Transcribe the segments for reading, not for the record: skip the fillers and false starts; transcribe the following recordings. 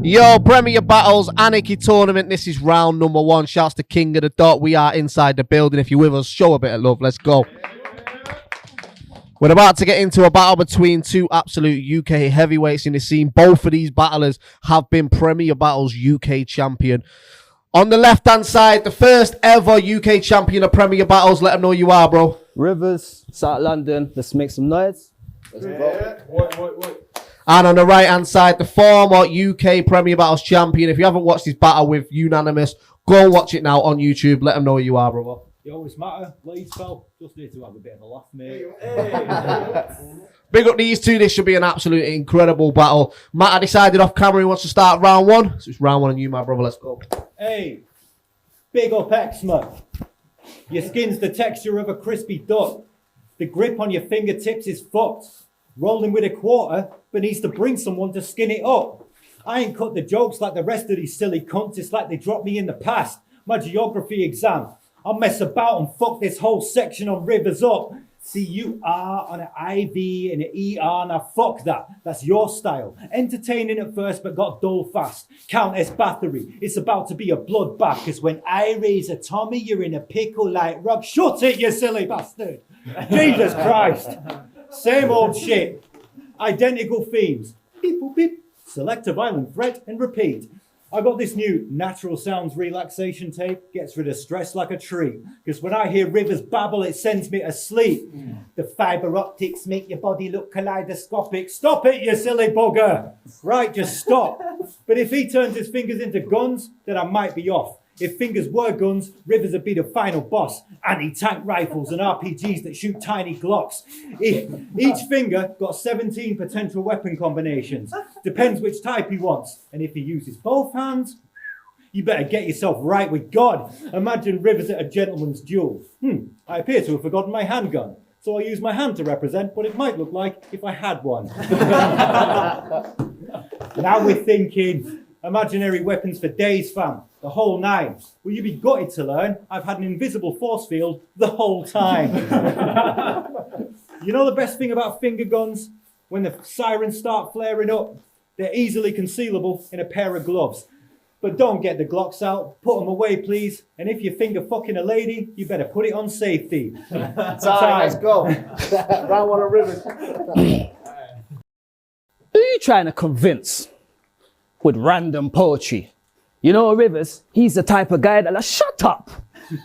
Yo, Premier Battles, Anarchy Tournament. This is round number 1. Shouts to King of the Dot. We are inside the building. If you're with us, show a bit of love. Let's go. We're about to get into a battle between two absolute UK heavyweights in the scene. Both of these battlers have been Premier Battles UK champion. On the left-hand side, the first ever UK champion of Premier Battles. Let them know you are, bro. Rivers, South London. Let's make some noise. Let's go. Wait. And on the right-hand side, the former UK Premier Battles champion. If you haven't watched his battle with Unanimous, go and watch it now on YouTube. Let them know who you are, brother. You always matter. Leeds, pal. Just need to have a bit of a laugh, mate. Big up these two. This should be an absolutely incredible battle. Matt, I decided off camera he wants to start round 1. So it's round 1 on you, my brother. Let's go. Hey, big up eczema. Your skin's the texture of a crispy duck. The grip on your fingertips is fucked. Rolling with a quarter, but needs to bring someone to skin it up. I ain't cut the jokes like the rest of these silly cunts. It's like they dropped me in the past. My geography exam. I'll mess about and fuck this whole section on Rivers up. C-U-R on an I-V and an E-R. Now fuck that. That's your style. Entertaining at first, but got dull fast. Countess Bathory. It's about to be a bloodbath, because when I raise a Tommy, you're in a pickle like Rob. Shut it, you silly bastard. Jesus Christ. Same old shit. Identical themes. Beep, boop, beep. Select a violent threat and repeat. I got this new Natural Sounds relaxation tape. Gets rid of stress like a treat. Because when I hear Rivers babble, it sends me to sleep. The fibre optics make your body look kaleidoscopic. Stop it, you silly bugger. Right, just stop. But if he turns his fingers into guns, then I might be off. If fingers were guns, Rivers would be the final boss. Anti-tank rifles and RPGs that shoot tiny Glocks. Each finger got 17 potential weapon combinations. Depends which type he wants. And if he uses both hands, you better get yourself right with God. Imagine Rivers at a gentleman's duel. I appear to have forgotten my handgun. So I use my hand to represent what it might look like if I had one. Now we're thinking. Imaginary weapons for days, fam. The whole 9. Will you be gutted to learn I've had an invisible force field the whole time? You know the best thing about finger guns? When the sirens start flaring up, they're easily concealable in a pair of gloves. But don't get the Glocks out. Put them away, please. And if you're finger fucking a lady, you better put it on safety. Time, let's go. Round 1 of Rivers. Who are you trying to convince with random poetry? You know, Rivers, he's the type of guy that'll shut up.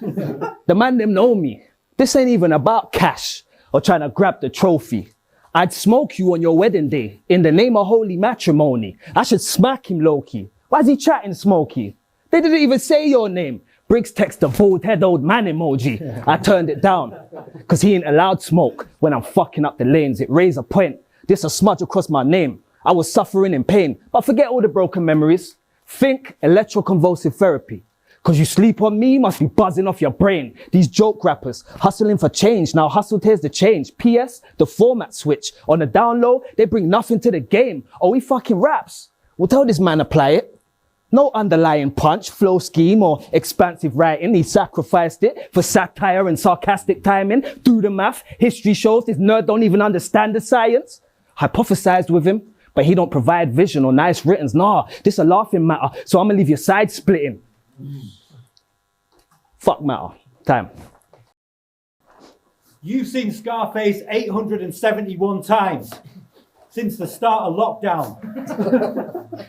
The man them know me. This ain't even about cash or trying to grab the trophy. I'd smoke you on your wedding day in the name of holy matrimony. I should smack him low-key. Why's he chatting Smokey? They didn't even say your name. Briggs text the bald head old man emoji. I turned it down because he ain't allowed smoke when I'm fucking up the lanes. It raised a point. This a smudge across my name. I was suffering in pain, but forget all the broken memories. Think electroconvulsive therapy. Cause you sleep on me, must be buzzing off your brain. These joke rappers, hustling for change. Now hustle tears the change. PS, the format switch. On the down low, they bring nothing to the game. Oh, he fucking raps. Well, tell this man apply it. No underlying punch, flow scheme, or expansive writing. He sacrificed it for satire and sarcastic timing. Do the math. History shows this nerd don't even understand the science. Hypothesized with him, but he don't provide vision or nice writtens. Nah, this a laughing matter, so I'm gonna leave your side splitting. Fuck matter. Time. You've seen Scarface 871 times since the start of lockdown.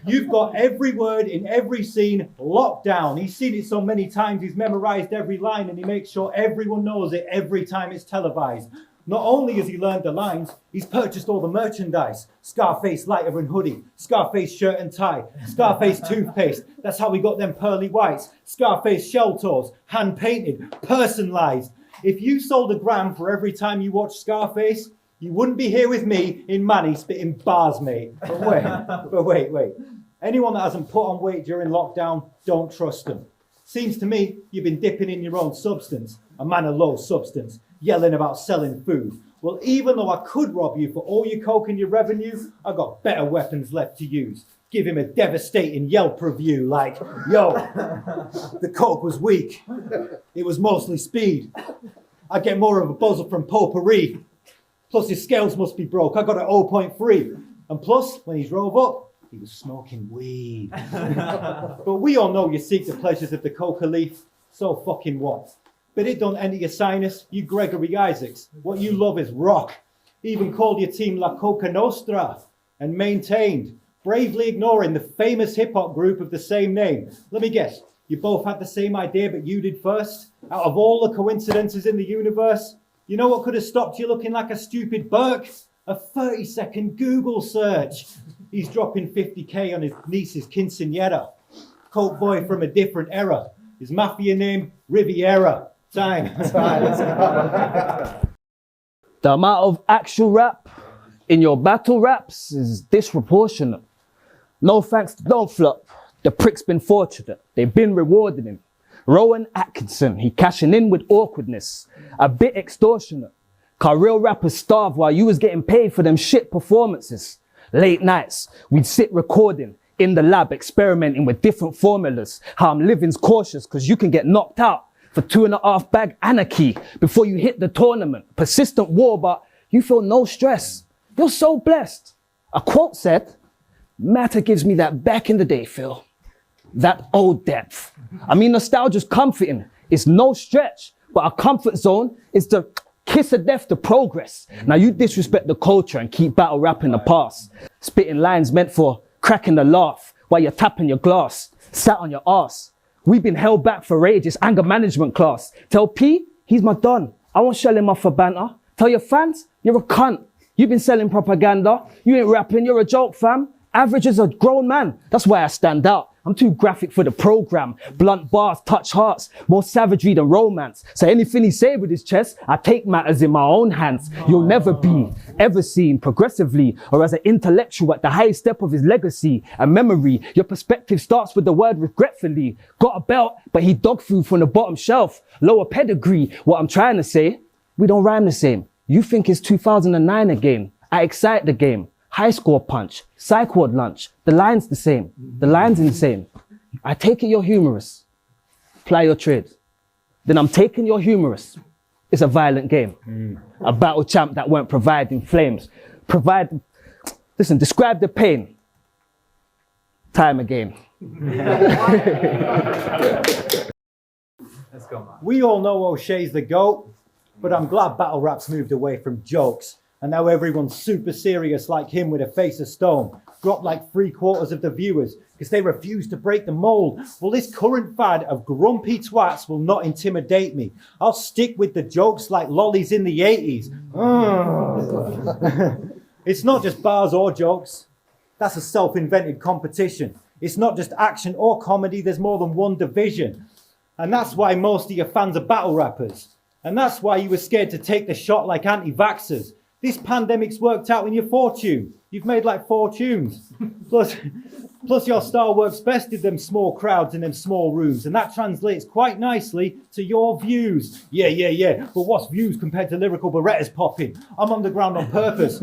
You've got every word in every scene locked down. He's seen it so many times, he's memorized every line, and he makes sure everyone knows it every time it's televised. Not only has he learned the lines, he's purchased all the merchandise. Scarface lighter and hoodie, Scarface shirt and tie, Scarface toothpaste, that's how we got them pearly whites, Scarface shell toes, hand painted, personalized. If you sold a gram for every time you watched Scarface, you wouldn't be here with me in Manny spitting bars, mate. But wait. Anyone that hasn't put on weight during lockdown, don't trust them. Seems to me you've been dipping in your own substance, a man of low substance, yelling about selling food. Well, even though I could rob you for all your coke and your revenue, I got better weapons left to use. Give him a devastating Yelp review like, yo, the coke was weak. It was mostly speed. I get more of a buzzer from potpourri. Plus his scales must be broke. I got an 0.3. And plus, when he's drove up, He was smoking weed. But we all know you seek the pleasures of the coca leaf. So fucking what? But it don't enter your sinus, you Gregory Isaacs. What you love is rock. Even called your team La Coca Nostra. And maintained, bravely ignoring the famous hip-hop group of the same name. Let me guess, you both had the same idea, but you did first? Out of all the coincidences in the universe? You know what could have stopped you looking like a stupid Burke? A 30-second Google search. He's dropping 50k on his niece's quinceañera. Coke boy from a different era. His mafia name, Riviera. Time. The amount of actual rap in your battle raps is disproportionate. No thanks to Don't Flop. The prick's been fortunate. They've been rewarding him. Rowan Atkinson, he cashing in with awkwardness. A bit extortionate. Cause real rappers starve while you was getting paid for them shit performances. Late nights, we'd sit recording in the lab, experimenting with different formulas. How I'm living's cautious cause you can get knocked out for 2.5 bag anarchy before you hit the tournament. Persistent war, but you feel no stress. You're so blessed. A quote said, matter gives me that back in the day feel. That old depth. I mean, nostalgia's comforting. It's no stretch, but a comfort zone is the kiss of death to progress. Now you disrespect the culture and keep battle rap in the past. Spitting lines meant for cracking the laugh while you're tapping your glass, sat on your ass. We've been held back for rage, it's anger management class. Tell P, he's my don. I won't shell him off for banter. Tell your fans, you're a cunt. You've been selling propaganda. You ain't rapping, you're a joke, fam. Average as a grown man. That's why I stand out. I'm too graphic for the program. Blunt bars touch hearts, more savagery than romance. So anything he say with his chest, I take matters in my own hands. You'll never be ever seen progressively or as an intellectual at the highest step of his legacy and memory. Your perspective starts with the word regretfully. Got a belt, but he dog food from the bottom shelf. Lower pedigree. What I'm trying to say, we don't rhyme the same. You think it's 2009 again. I excite the game. High score punch, psych ward lunch. The line's the same. The line's insane. I take it you're humorous. Ply your trade. Then I'm taking your humorous. It's a violent game. A battle champ that won't provide in flames. Listen, describe the pain. Time again. Let's go, man. We all know O'Shea's the GOAT, but I'm glad battle rap's moved away from jokes. And now everyone's super serious like him with a face of stone. Dropped like 3/4 of the viewers because they refuse to break the mold. Well, this current fad of grumpy twats will not intimidate me. I'll stick with the jokes like lollies in the 80s. It's not just bars or jokes. That's a self-invented competition. It's not just action or comedy. There's more than one division. And that's why most of your fans are battle rappers. And that's why you were scared to take the shot like anti-vaxxers. This pandemic's worked out in your fortune. You've made like 4 tunes. Plus your style works best in them small crowds in them small rooms. And that translates quite nicely to your views. Yeah. But what's views compared to lyrical Berettas popping? I'm underground on purpose.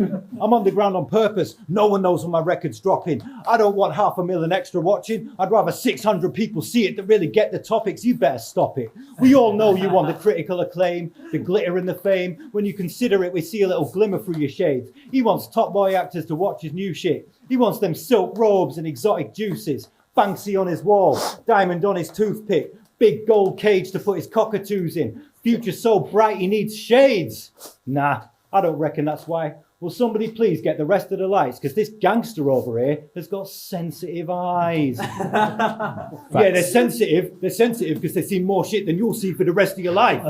No one knows when my record's dropping. I don't want 500,000 extra watching. I'd rather 600 people see it that really get the topics. You better stop it. We all know you want the critical acclaim, the glitter and the fame. When you consider it, we see a little glimmer through your shades. He wants top boy actors to watch his new shit. He wants them silk robes and exotic juices. Banksy on his wall, diamond on his toothpick, big gold cage to put his cockatoos in. Future so bright he needs shades. Nah, I don't reckon that's why. Will somebody please get the rest of the lights? Because this gangster over here has got sensitive eyes. Yeah, they're sensitive. They're sensitive because they've seen more shit than you'll see for the rest of your life.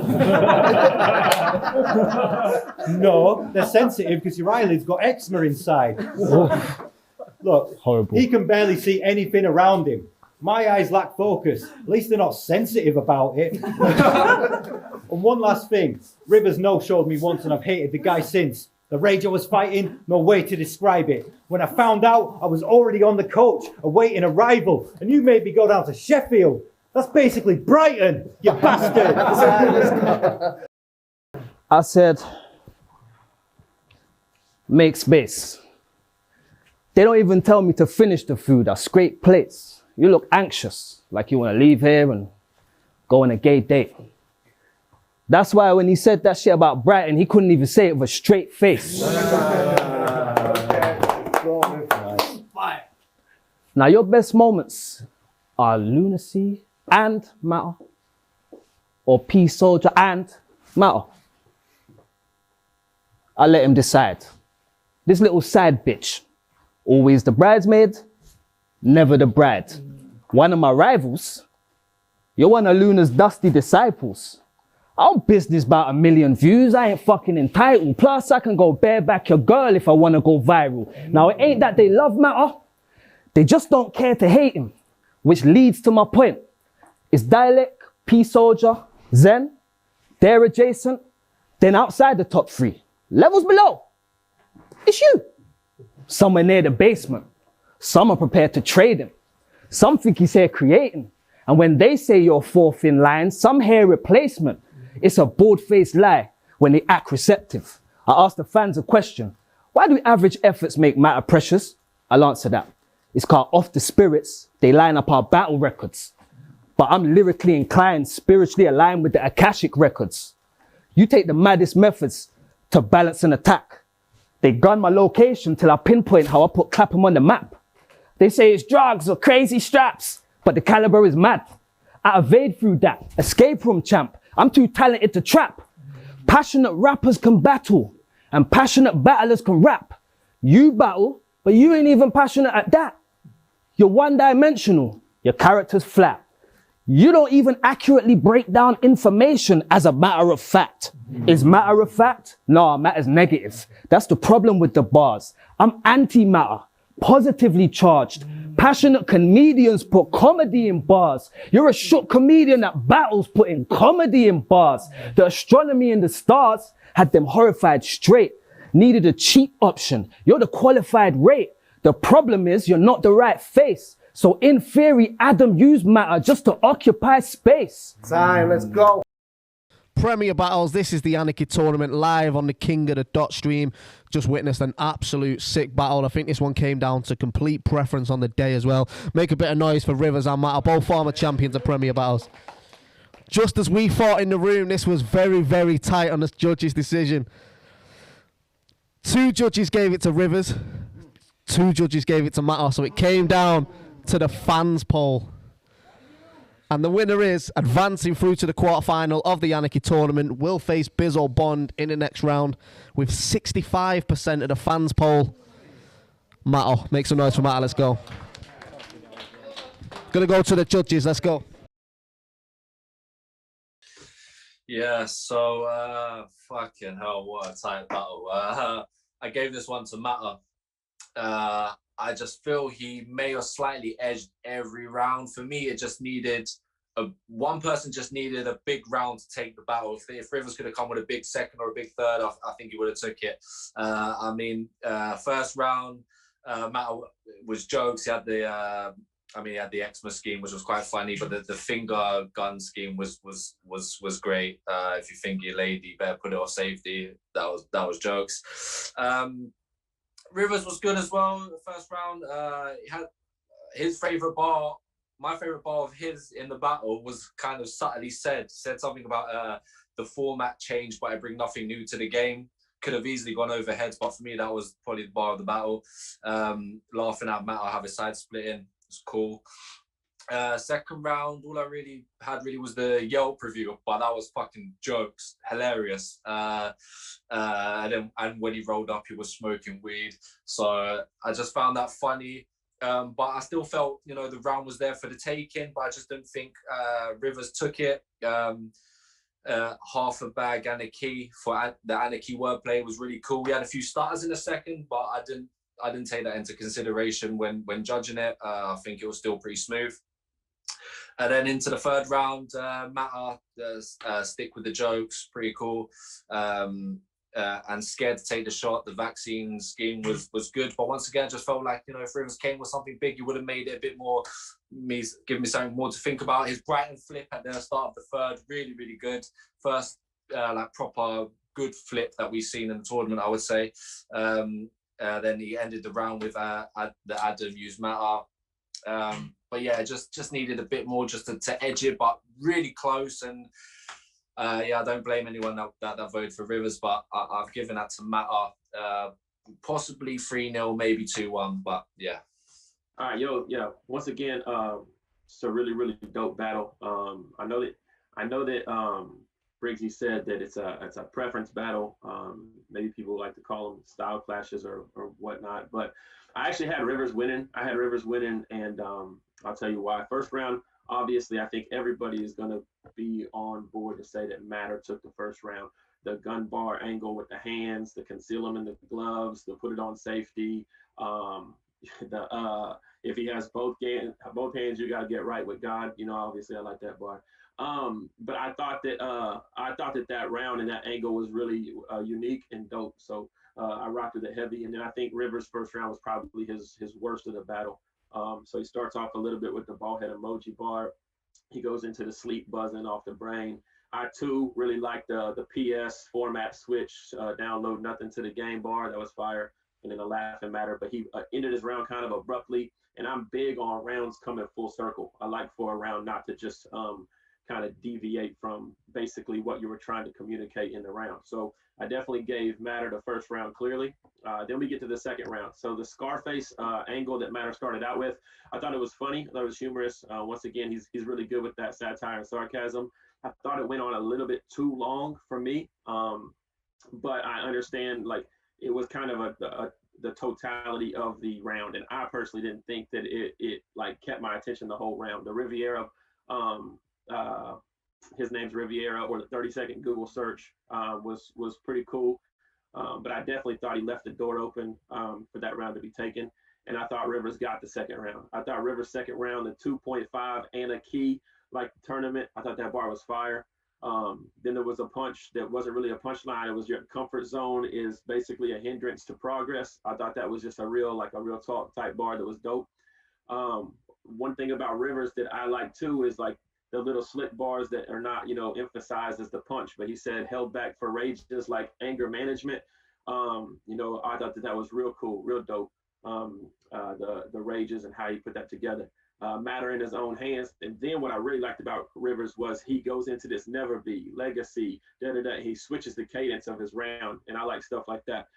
No, they're sensitive because your eyelid's got eczema inside. Look, horrible. He can barely see anything around him. My eyes lack focus. At least they're not sensitive about it. And one last thing. Rivers no-showed me once and I've hated the guy since. The rage I was fighting, no way to describe it. When I found out, I was already on the coach, awaiting arrival. And you made me go down to Sheffield. That's basically Brighton, you bastard. I said, make space. They don't even tell me to finish the food. I scrape plates. You look anxious, like you want to leave here and go on a gay date. That's why when he said that shit about Brighton, he couldn't even say it with a straight face. Now, your best moments are lunacy and matter, or peace soldier and matter. I'll let him decide. This little side bitch, always the bridesmaid, never the bride. One of my rivals, you're one of Luna's dusty disciples. I don't business about 1 million views, I ain't fucking entitled. Plus, I can go bareback your girl if I want to go viral. Now, it ain't that they love matter, they just don't care to hate him, which leads to my point. It's dialect, peace soldier, zen, they're adjacent, then outside the top 3. Levels below, it's you. Somewhere near the basement. Some are prepared to trade him. Some think he's here creating. And when they say you're fourth in line, some hear replacement. It's a bold-faced lie when they act receptive. I ask the fans a question. Why do average efforts make matter precious? I'll answer that. It's called off the spirits. They line up our battle records. But I'm lyrically inclined, spiritually aligned with the Akashic records. You take the maddest methods to balance an attack. They gun my location till I pinpoint how I put Clapham on the map. They say it's drugs or crazy straps, but the caliber is mad. I evade through that, escape room champ. I'm too talented to trap. Passionate rappers can battle, and passionate battlers can rap. You battle, but you ain't even passionate at that. You're one-dimensional, your character's flat. You don't even accurately break down information as a matter of fact. Is matter of fact? No, matter's negative. That's the problem with the bars. I'm anti-matter, positively charged. Passionate comedians put comedy in bars. You're a shook comedian that battles putting comedy in bars. The astronomy and the stars had them horrified straight. Needed a cheap option. You're the qualified rate. The problem is you're not the right face. So in theory, Adam used matter just to occupy space. Time, let's go. Premier Battles, this is the Anarchy Tournament live on the King of the Dot stream. Just witnessed an absolute sick battle. I think this one came down to complete preference on the day as well. Make a bit of noise for Rivers and Matter, both former champions of Premier Battles. Just as we fought in the room, this was very, very tight on the judges' decision. 2 judges gave it to Rivers. 2 judges gave it to Matter, so it came down to the fans poll. And the winner is, advancing through to the quarterfinal of the Anarchy Tournament, will face Biz or Bond in the next round with 65% of the fans poll. Matter, make some noise for Matter, let's go. Gonna go to the judges, let's go. Yeah, so fucking hell, what a tight battle. I gave this one to Matter. I just feel he may have slightly edged every round. For me, it just needed one person just needed a big round to take the battle. If Rivers could have come with a big second or a big third, I think he would have took it. I mean, first round, Matt was jokes. He had the he had the Xmas scheme, which was quite funny, but the finger gun scheme was great. If you finger your lady, you better put it off safety. That was jokes. Rivers was good as well in the first round. He had his favourite bar. My favourite bar of his in the battle was kind of subtly said something about the format changed, but I bring nothing new to the game. Could have easily gone over heads, but for me, that was probably the bar of the battle. Laughing at Matt, I have a side split in. It's cool. Second round, all I really had was the Yelp review, but that was fucking jokes, hilarious. And when he rolled up, he was smoking weed, so I just found that funny. But I still felt, the round was there for the taking, but I just didn't think Rivers took it. Half a bag Anarchy for the Anarchy wordplay was really cool. We had a few starters in the second, but I didn't take that into consideration when judging it. I think it was still pretty smooth. And then into the third round, Matter, stick with the jokes, pretty cool. And scared to take the shot. The vaccine scheme was good, but once again, just felt like, if Rivers came with something big, he would have made it a bit more, give me something more to think about. His Brighton flip at the start of the third, really, really good. First, proper good flip that we've seen in the tournament, I would say. Then he ended the round with the Adam used Matter. But yeah, just needed a bit more just to edge it, but really close. And I don't blame anyone that voted for Rivers, but I've given that to Matter. Possibly 3-0, maybe 2-1, but yeah. All right, yo, yeah. Once again, it's a really, really dope battle. I know that Briggsy said that it's a preference battle. Maybe people like to call them style clashes or whatnot. But I actually had Rivers winning. I had Rivers winning, and I'll tell you why. First round, obviously, I think everybody is going to be on board to say that Matter took the first round. The gun bar angle with the hands, the conceal them in the gloves, the put it on safety. Um, the if he has both hands, you got to get right with God. You know, obviously, I like that bar. But I thought that round and that angle was really unique and dope. So I rocked with it heavy, and then I think Rivers' first round was probably his worst of the battle. So he starts off a little bit with the ball head emoji bar. He goes into the sleep buzzing off the brain. I too really like the PS format switch, download nothing to the game bar. That was fire. And then the laughing matter. But he ended his round kind of abruptly. And I'm big on rounds coming full circle. I like for a round not to just kind of deviate from basically what you were trying to communicate in the round. So I definitely gave Matter the first round clearly. Then we get to the second round. So the Scarface angle that Matter started out with, I thought it was funny. I thought it was humorous. Once again, he's really good with that satire and sarcasm. I thought it went on a little bit too long for me, but I understand like it was kind of the totality of the round, and I personally didn't think that it like kept my attention the whole round. The Riviera, his name's Riviera, or the 30-second Google search was pretty cool, but I definitely thought he left the door open for that round to be taken, and I thought Rivers got the second round. I thought Rivers' second round, the 2.5 and a key, like the tournament, I thought that bar was fire. Then there was a punch that wasn't really a punchline. It was your comfort zone is basically a hindrance to progress. I thought that was just a real talk type bar that was dope. One thing about Rivers that I like too is like the little slip bars that are not, emphasized as the punch, but he said held back for rages like anger management. I thought that was real cool, real dope. The rages and how he put that together. Matter in his own hands. And then what I really liked about Rivers was he goes into this never be, legacy, he switches the cadence of his round. And I like stuff like that.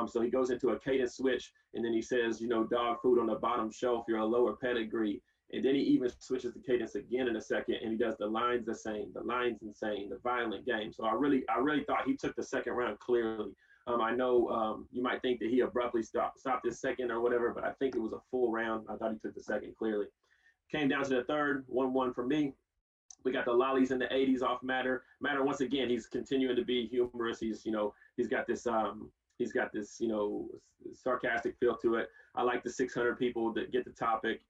So he goes into a cadence switch and then he says, dog food on the bottom shelf, you're a lower pedigree. And then he even switches the cadence again in a second and he does the lines the same, the lines insane, the violent game. So I really thought he took the second round clearly. I know you might think that he abruptly stopped his second or whatever, but I think it was a full round. I thought he took the second clearly. Came down to the third, 1-1 for me. We got the lollies in the 80s off Matter. Matter, once again, he's continuing to be humorous. He's got this sarcastic feel to it. I like the 600 people that get the topic,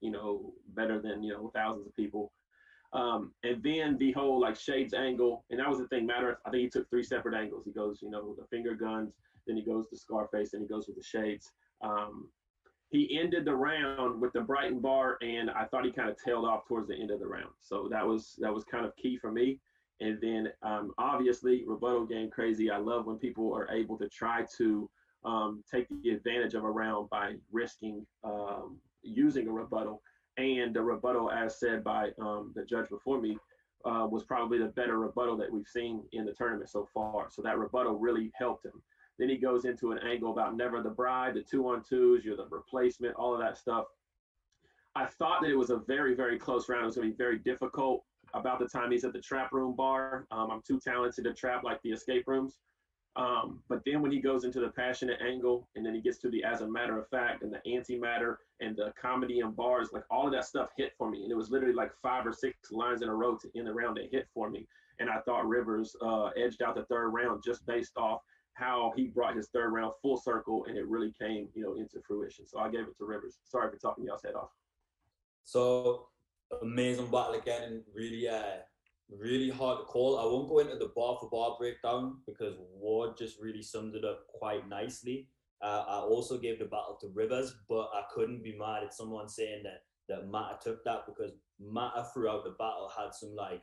better than, thousands of people. And then the whole like shades angle, and that was the thing. Matter, I think he took 3 separate angles. He goes, the finger guns, then he goes to Scarface, and he goes with the shades. He ended the round with the Brighton bar, and I thought he kind of tailed off towards the end of the round. So that was kind of key for me. And then obviously rebuttal game crazy. I love when people are able to try to take the advantage of a round by risking using a rebuttal. And the rebuttal, as said by the judge before me, was probably the better rebuttal that we've seen in the tournament so far. So that rebuttal really helped him. Then he goes into an angle about never the bride, the 2-on-2s, you're the replacement, all of that stuff. I thought that it was a very, very close round. It was going to be very difficult about the time he's at the trap room bar. I'm too talented to trap like the escape rooms. But then when he goes into the passionate angle and then he gets to the as a matter of fact and the antimatter and the comedy and bars, like all of that stuff hit for me. And it was literally like 5 or 6 lines in a row to end the round that hit for me. And I thought Rivers edged out the third round just based off how he brought his third round full circle and it really came, into fruition. So I gave it to Rivers. Sorry for talking y'all's head off. So amazing battle again, and really hard to call. I won't go into the bar for bar breakdown because Ward just really summed it up quite nicely. I also gave the battle to Rivers, but I couldn't be mad at someone saying that Matter took that, because Matter throughout the battle had some like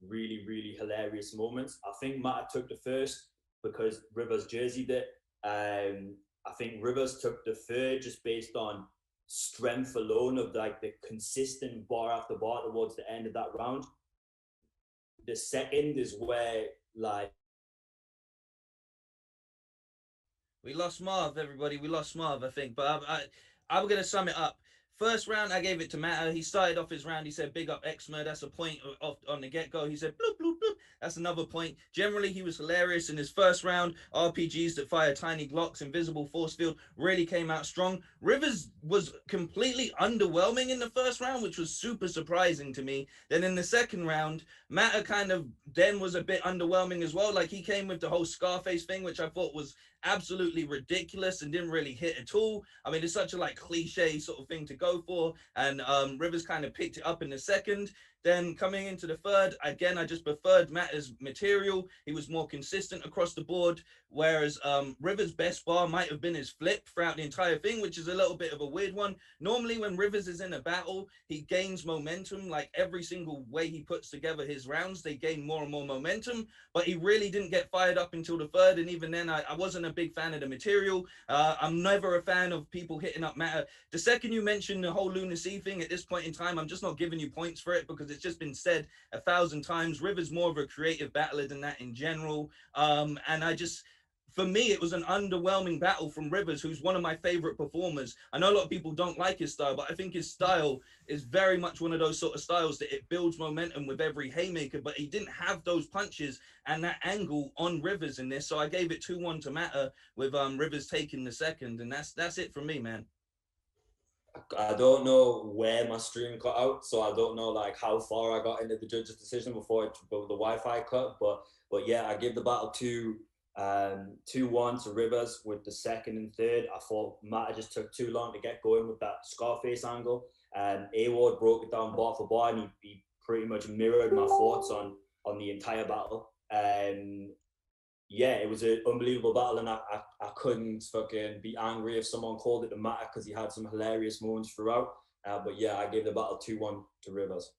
really, really hilarious moments. I think Matter took the first because Rivers jerseyed it. I think Rivers took the third just based on strength alone of like the consistent bar after bar towards the end of that round. The second is where like we lost Marv, everybody. We lost Marv, I think. But I'm going to sum it up. First round, I gave it to Matter. He started off his round. He said, big up Xma. That's a point on the get-go. He said, bloop, bloop, bloop. That's another point. Generally, he was hilarious in his first round. RPGs that fire tiny Glocks, invisible force field, really came out strong. Rivers was completely underwhelming in the first round, which was super surprising to me. Then in the second round, Matter kind of then was a bit underwhelming as well. Like, he came with the whole Scarface thing, which I thought was absolutely ridiculous and didn't really hit at all. I mean, it's such a like cliche sort of thing to go for, and Rivers kind of picked it up in the second. Then coming into the third, again, I just preferred Matter's material. He was more consistent across the board, whereas Rivers' best bar might have been his flip throughout the entire thing, which is a little bit of a weird one. Normally when Rivers is in a battle, he gains momentum. Like every single way he puts together his rounds, they gain more and more momentum, but he really didn't get fired up until the third, and even then I wasn't a big fan of the material. I'm never a fan of people hitting up Matter. The second you mentioned the whole lunacy thing, at this point in time, I'm just not giving you points for it because it's just been said 1,000 times. Rivers more of a creative battler than that in general. And for me, it was an underwhelming battle from Rivers, who's one of my favorite performers. I know a lot of people don't like his style, but I think his style is very much one of those sort of styles that it builds momentum with every haymaker, but he didn't have those punches and that angle on Rivers in this. So I gave it 2-1 to Matter with Rivers taking the second, and that's it from me, man. I don't know where my stream cut out, so I don't know like how far I got into the judge's decision before the Wi-Fi cut. But yeah, I give the battle 2-1 to Rivers with the second and third. I thought Matter just took too long to get going with that Scarface angle, and A-Ward broke it down bar for bar, and he pretty much mirrored my thoughts on the entire battle. Yeah, it was an unbelievable battle, and I couldn't fucking be angry if someone called it the Matter because he had some hilarious moments throughout. But yeah, I gave the battle 2-1 to Rivers.